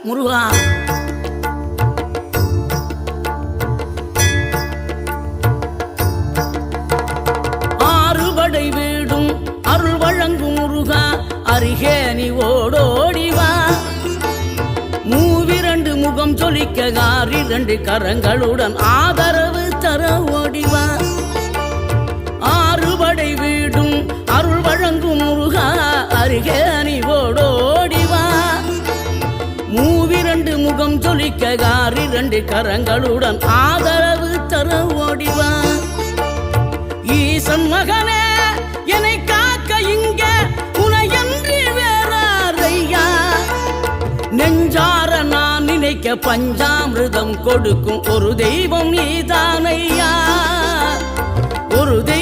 முருகா. ஆறுபடை வீடும் அருள் வழங்கும் முருகா, அருகே நீ ஓடோடிவா. மூவிரண்டு முகம் சொலிக்க ஆறிரண்டு கரங்களுடன் ஆதரவு தர ஓடிவா. ஆறுபடை வீடும் அருள் வழங்கும் முருகா, அருகே நீ ஓடோடிவா. மூவிரண்டு முகம் சொலிக்க ஆறிரண்டு கரங்களுடன் ஆதரவு தர ஓடிவா. ஈசன் மகனே என்னை காக்க இங்க உனையன்றி வேறாரையா. நெஞ்சார நான் நினைக்க பஞ்சாமிர்தம் கொடுக்கும் ஒரு தெய்வம் நீதானையா. ஒரு தெய்வம்